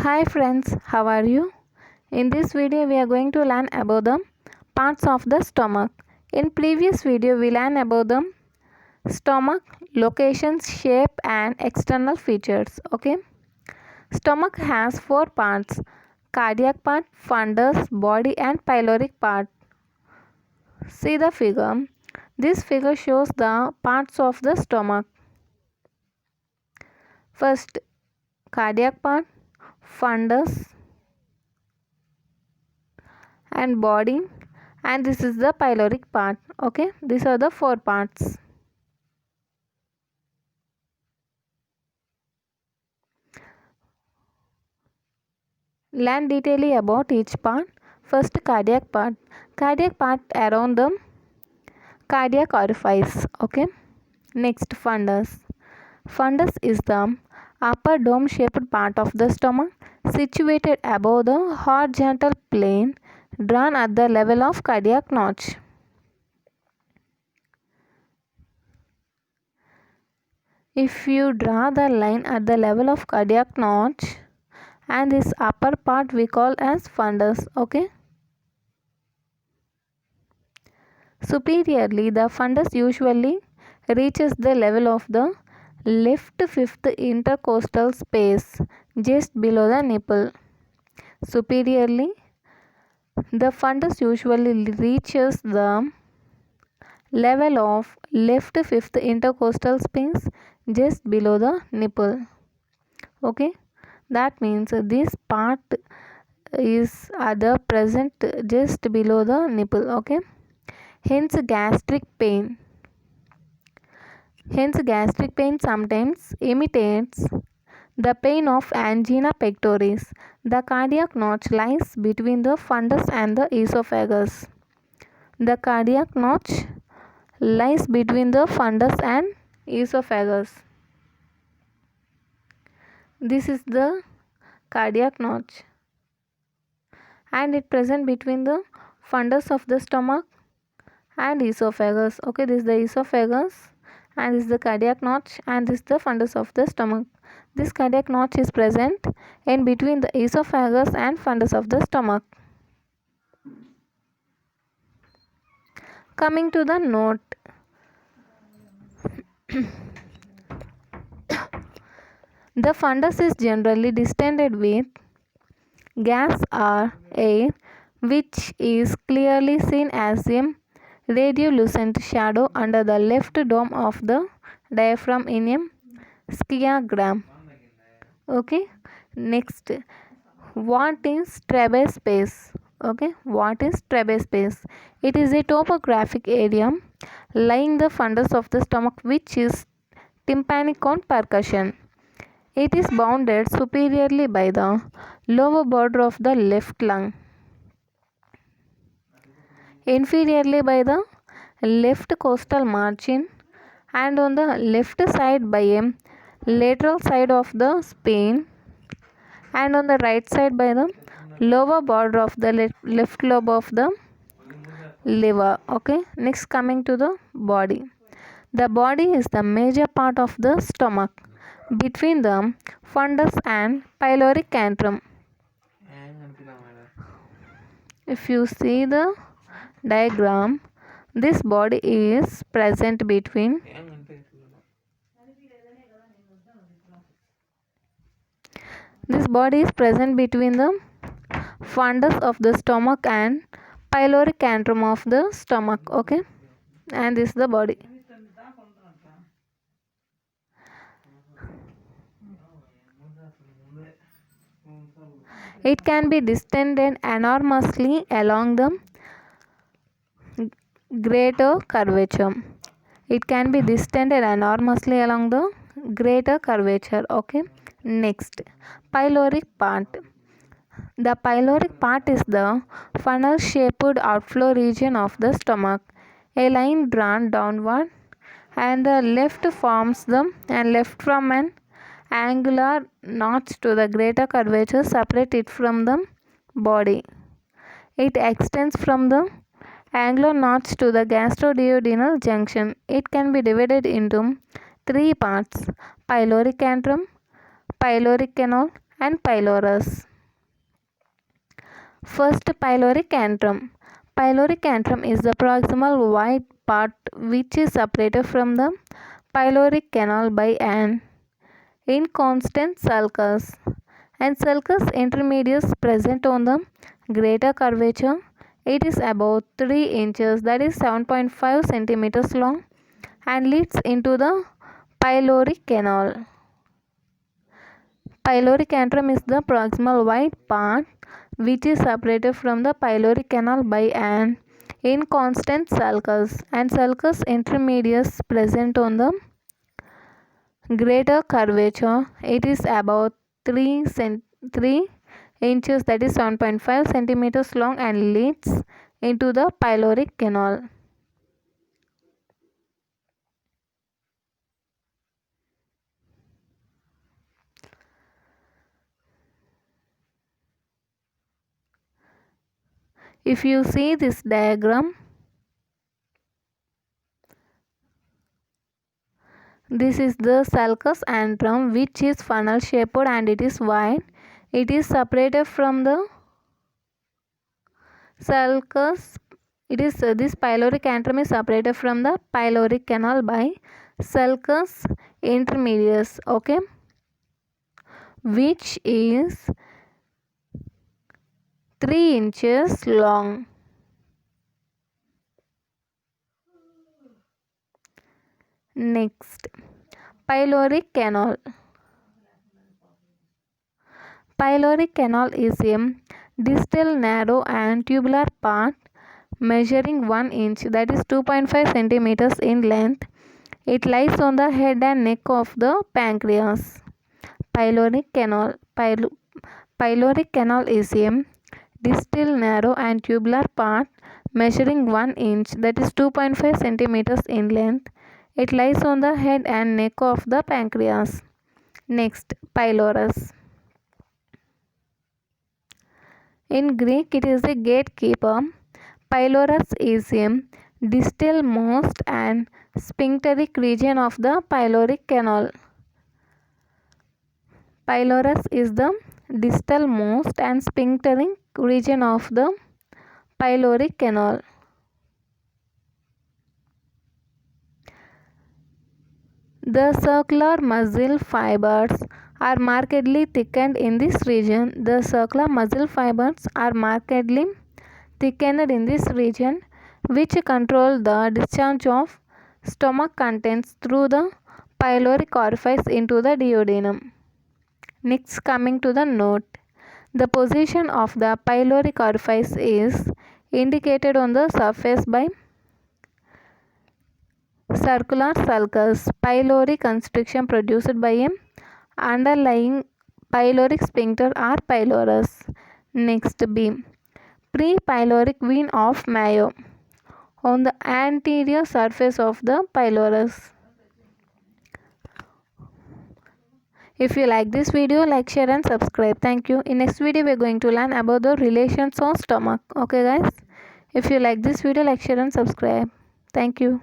Hi friends, how are you? In this video we are going to learn about the parts of the stomach. In previous video we learned about the stomach, locations, shape and external features. Okay. Stomach has four parts: cardiac part, fundus, body and pyloric part. See the figure. This figure shows the parts of the stomach. First, cardiac part, fundus and body, and this is the pyloric part. Okay, these are the four parts. Learn detailing about each part. First, cardiac part. Cardiac part around the cardiac orifice. Okay. Next, fundus. Fundus is the upper dome shaped part of the stomach situated above the horizontal plane drawn at the level of cardiac notch. If you draw the line at the level of cardiac notch, and this upper part we call as fundus. Okay. Superiorly, the fundus usually reaches the level of the left fifth intercostal space just below the nipple. Superiorly, the fundus usually reaches the level of left fifth intercostal space just below the nipple. Okay, that means this part is at the present just below the nipple. Okay, hence gastric pain. Hence, gastric pain sometimes imitates the pain of angina pectoris. The cardiac notch lies between the fundus and the esophagus. The cardiac notch lies between the fundus and esophagus. This is the cardiac notch, and it present between the fundus of the stomach and esophagus. Okay, this is the esophagus, and this is the cardiac notch, and this is the fundus of the stomach. This cardiac notch is present in between the esophagus and fundus of the stomach. Coming to the note. The fundus is generally distended with gas or air, which is clearly seen as a radiolucent shadow under the left dome of the diaphragm in a skiagram. Okay, next, what is Trebbe space? Okay, what is Trebbe space? It is a topographic area lying the fundus of the stomach, which is tympanic on percussion. It is bounded superiorly by the lower border of the left lung, inferiorly by the left costal margin, and on the left side by a lateral side of the spine, and on the right side by the lower border of the left lobe of the liver. Okay, next, coming to the body. The body is the major part of the stomach between the fundus and pyloric antrum. If you see the diagram, this body is present between the fundus of the stomach and pyloric antrum of the stomach. Okay, and this is the body. It can be distended enormously along the greater curvature. It can be distended enormously along the greater curvature. Okay, next, pyloric part. The pyloric part is the funnel shaped outflow region of the stomach. A line drawn downward and the left from an angular notch to the greater curvature separate it from the body. It extends from the angular notch to the gastroduodenal junction. It can be divided into three parts: pyloric antrum, pyloric canal and pylorus. First, pyloric antrum. Pyloric antrum is the proximal white part which is separated from the pyloric canal by an inconstant sulcus, and sulcus intermedius present on the greater curvature. It is about 3 inches, that is 7.5 centimeters long, and leads into the pyloric canal. Pyloric antrum is the proximal white part which is separated from the pyloric canal by an inconstant sulcus, and sulcus intermedius present on the greater curvature. It is about 3 inches, that is 7.5 centimeters long, and leads into the pyloric canal. If you see this diagram, this is the sulcus antrum which is funnel shaped and it is wide. It is separated from the sulcus. This pyloric antrum is separated from the pyloric canal by sulcus intermedius, okay, which is 3 inches long. Next, pyloric canal. Pyloric canal is a distal narrow and tubular part measuring 1 inch, that is 2.5 centimeters in length. It lies on the head and neck of the pancreas. Pyloric canal. Pyloric canal is a distal narrow and tubular part measuring 1 inch, that is 2.5 centimeters in length. It lies on the head and neck of the pancreas. Next, pylorus. In Greek, it is a gatekeeper. Pylorus is a distal-most and sphincteric region of the pyloric canal. Pylorus is the distal-most and sphincteric region of the pyloric canal. The circular muscle fibers are markedly thickened in this region. The circular muscle fibers are markedly thickened in this region, which control the discharge of stomach contents through the pyloric orifice into the duodenum. Next, coming to the note. The position of the pyloric orifice is indicated on the surface by circular sulcus, pyloric constriction produced by a underlying pyloric sphincter or pylorus. Next, B. Pre-pyloric vein of Mayo on the anterior surface of the pylorus. If you like this video, like, share and subscribe. Thank you. In next video, we are going to learn about the relations of stomach. Okay guys. If you like this video, like, share and subscribe. Thank you.